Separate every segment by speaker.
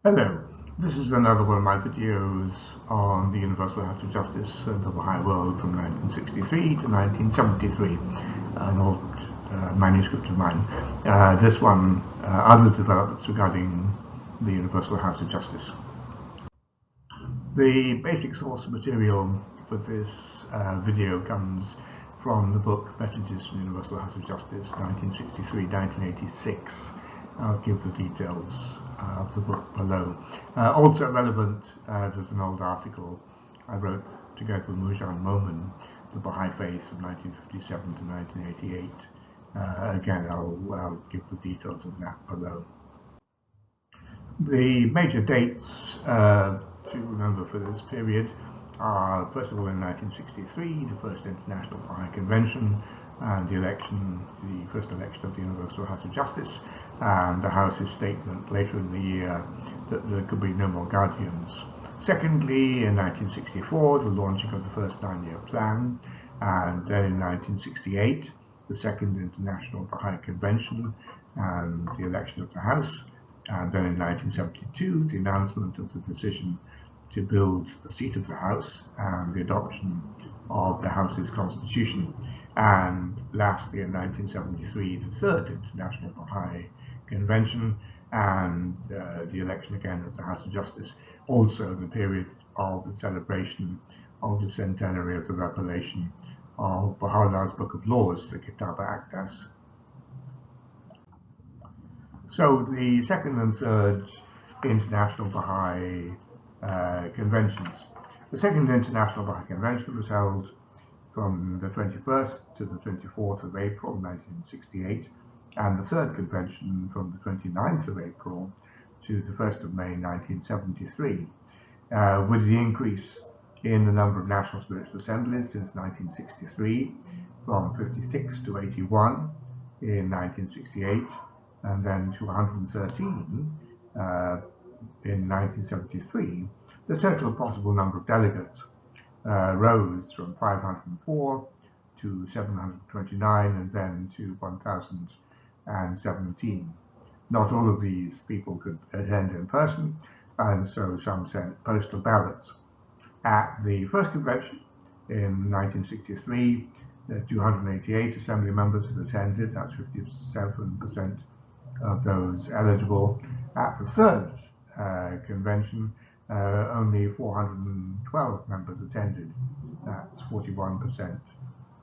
Speaker 1: Hello, this is another one of my videos on the Universal House of Justice and the Baha'i world from 1963 to 1973, an old manuscript of mine. This one, other developments regarding the Universal House of Justice. The basic source material for this video comes from the book Messages from the Universal House of Justice, 1963-1986. I'll give the details of the book below. Also relevant, there's an old article I wrote together with Moojan Momen, the Baha'i Faith from 1957 to 1988. Again, I'll give the details of that below. The major dates to remember for this period are, first of all, in 1963, the first International Baha'i Convention and the first election of the Universal House of Justice, and the House's statement later in the year that there could be no more guardians. Secondly, in 1964, the launching of the first 9-year plan, and then in 1968, the second International Baha'i Convention and the election of the House, and then in 1972, the announcement of the decision to build the seat of the House and the adoption of the House's constitution. And lastly, in 1973, the third International Baha'i Convention and the election again of the House of Justice. Also the period of the celebration of the centenary of the revelation of Baha'u'llah's Book of Laws, the Kitab al-Aqdas. So the second and third International Baha'i Conventions. The second International Baha'i Convention was held from the 21st to the 24th of April 1968, and the third convention from the 29th of April to the 1st of May 1973. With the increase in the number of national spiritual assemblies since 1963, from 56 to 81 in 1968, and then to 113 in 1973, the total possible number of delegates rose from 504 to 729 and then to 1,017. Not all of these people could attend in person, and so some sent postal ballots. At the first convention in 1963, 288 assembly members had attended, that's 57% of those eligible. At the third convention, only 412 members attended, that's 41%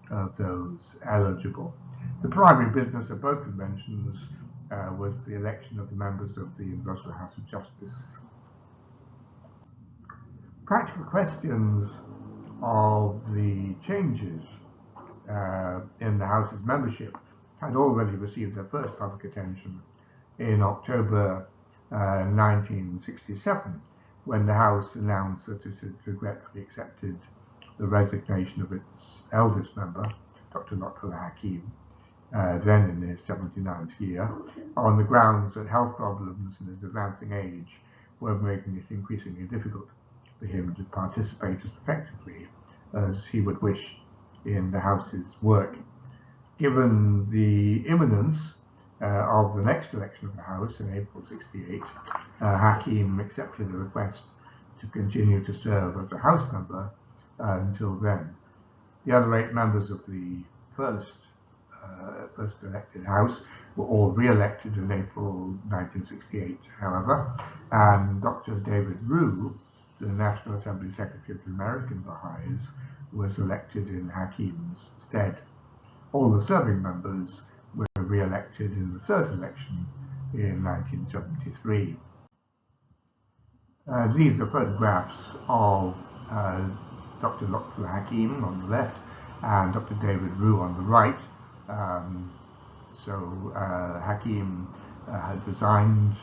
Speaker 1: of those eligible. The primary business of both conventions was the election of the members of the Universal House of Justice. Practical questions of the changes in the House's membership had already received their first public attention in October 1967, when the House announced that it had regretfully accepted the resignation of its eldest member, Dr. Lotful Hakim, then in his 79th year, on the grounds that health problems and his advancing age were making it increasingly difficult for him to participate as effectively as he would wish in the House's work. Given the imminence of the next election of the House in April '68, Hakim accepted a request to continue to serve as a House member until then. The other 8 members of the first elected House were all re-elected in April 1968, however, and Dr. David Rue, the National Assembly Secretary of the American Baha'is, was elected in Hakim's stead. All the serving members were re-elected in the third election in 1973. These are photographs of Dr. Lotful Hakim on the left and Dr. David Rue on the right. Hakim had resigned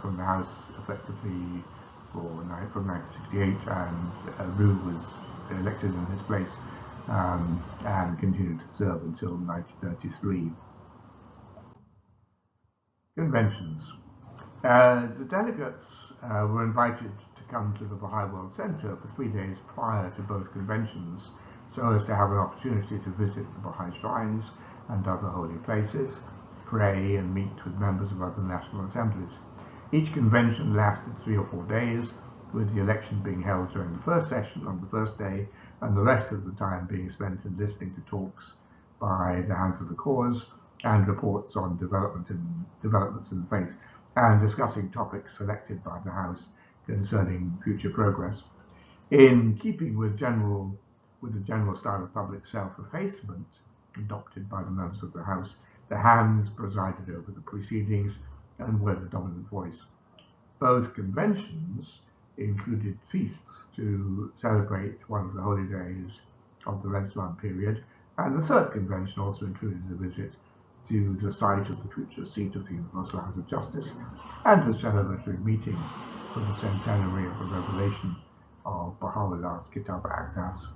Speaker 1: from the House effectively from 1968, and Rue was elected in his place and continued to serve until 1933. Conventions. The delegates were invited to come to the Baha'i World Center for 3 days prior to both conventions, so as to have an opportunity to visit the Baha'i shrines and other holy places, pray and meet with members of other national assemblies. Each convention lasted 3 or 4 days, with the election being held during the first session on the first day, and the rest of the time being spent in listening to talks by the hands of the cause and reports on developments in the faith, and discussing topics selected by the House concerning future progress. In keeping with the general style of public self-effacement adopted by the members of the House, the hands presided over the proceedings and were the dominant voice. Both conventions included feasts to celebrate one of the holy days of the Red period, and the third convention also included a visit to the site of the future seat of the Universal House of Justice and a celebratory meeting for the centenary of the revelation of Baha'u'llah's Kitab al-Aqdas.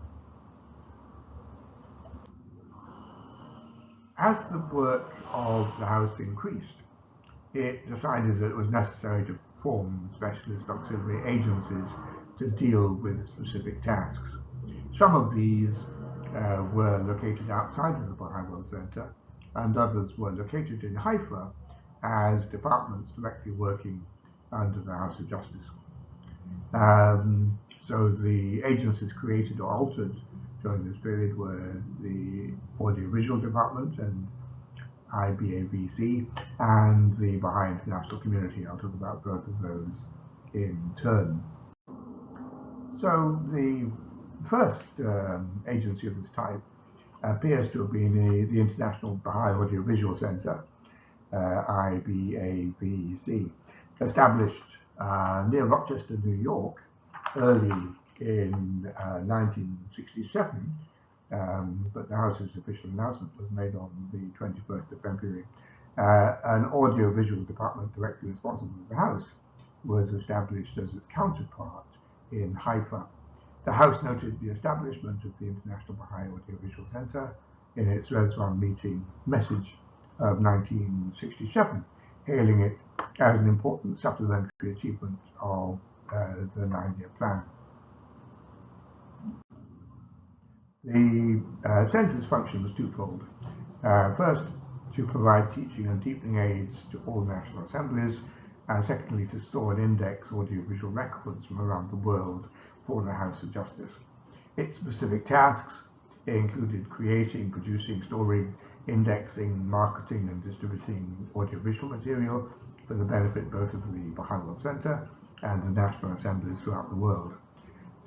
Speaker 1: As the work of the House increased, it decided that it was necessary to form specialist auxiliary agencies to deal with specific tasks. Some of these were located outside of the Baha'i World Center, and others were located in Haifa as departments directly working under the House of Justice. So the agencies created or altered during this period were the Audiovisual Department and IBAVC and the Baha'i International Community. I'll talk about both of those in turn. So the first agency of this type appears to have been the International Baha'i Audiovisual Center, IBAVC, established near Rochester, New York, early in 1967, but the House's official announcement was made on the 21st of February. An audiovisual department directly responsible for the House was established as its counterpart in Haifa. The House noted the establishment of the International Baha'i Audiovisual Center in its Rezwan meeting message of 1967, hailing it as an important supplementary achievement of the 9-year plan. The Centre's function was twofold. First, to provide teaching and deepening aids to all national assemblies, and secondly, to store and index audiovisual records from around the world for the House of Justice. Its specific tasks included creating, producing, storing, indexing, marketing and distributing audiovisual material for the benefit both of the Baha'i World Center and the national assemblies throughout the world.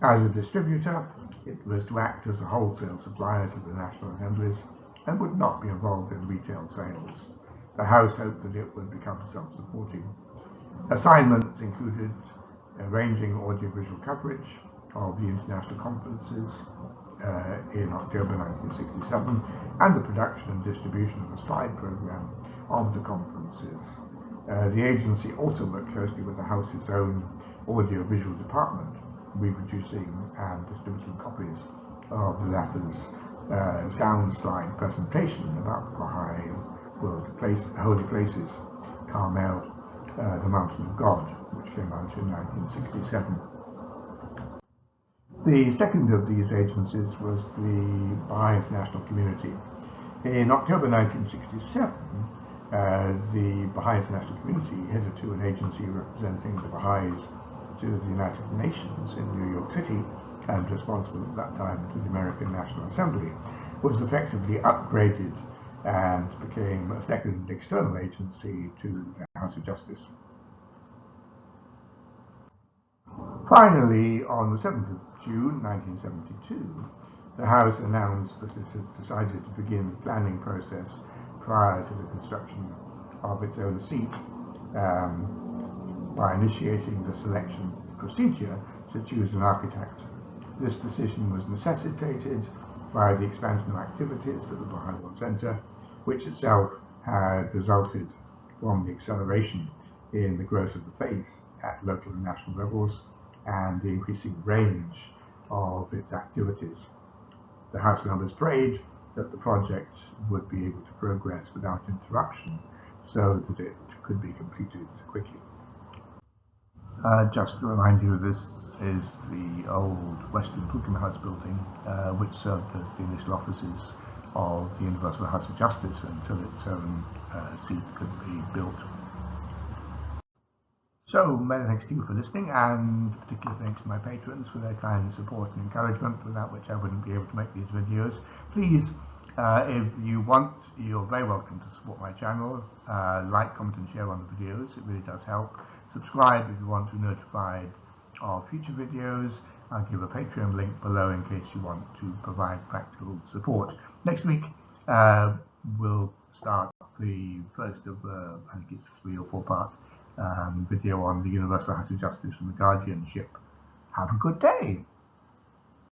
Speaker 1: As a distributor, it was to act as a wholesale supplier to the national assemblies and would not be involved in retail sales. The House hoped that it would become self-supporting. Assignments included arranging audiovisual coverage of the international conferences in October 1967 and the production and distribution of a slide program of the conferences. The agency also worked closely with the House's own audiovisual department, reproducing and distributing copies of the latter's sound slide presentation about the Baha'i holy places, Carmel, the Mountain of God, which came out in 1967. The second of these agencies was the Baha'i International Community. In October 1967, the Baha'i International Community, hitherto an agency representing the Baha'is to the United Nations in New York City and responsible at that time to the American National Assembly, was effectively upgraded and became a second external agency to the House of Justice. Finally, on the 7th of June 1972, the House announced that it had decided to begin the planning process prior to the construction of its own seat by initiating the selection procedure to choose an architect. This decision was necessitated by the expansion of activities at the Baha'i World Center, which itself had resulted from the acceleration in the growth of the faith at local and national levels and the increasing range of its activities. The House members prayed that the project would be able to progress without interruption so that it could be completed quickly. Just to remind you, this is the old Western Pukim House building, which served as the initial offices of the Universal House of Justice until its own seat could be built. So many thanks to you for listening, and particular thanks to my patrons for their kind support and encouragement, without which I wouldn't be able to make these videos. Please, if you want, you're very welcome to support my channel. Like, comment and share on the videos, it really does help. Subscribe if you want to be notified of future videos. I'll give a Patreon link below in case you want to provide practical support. Next week we'll start the first of I think it's 3 or 4 part video on the universal house of justice and the guardianship. Have a good day.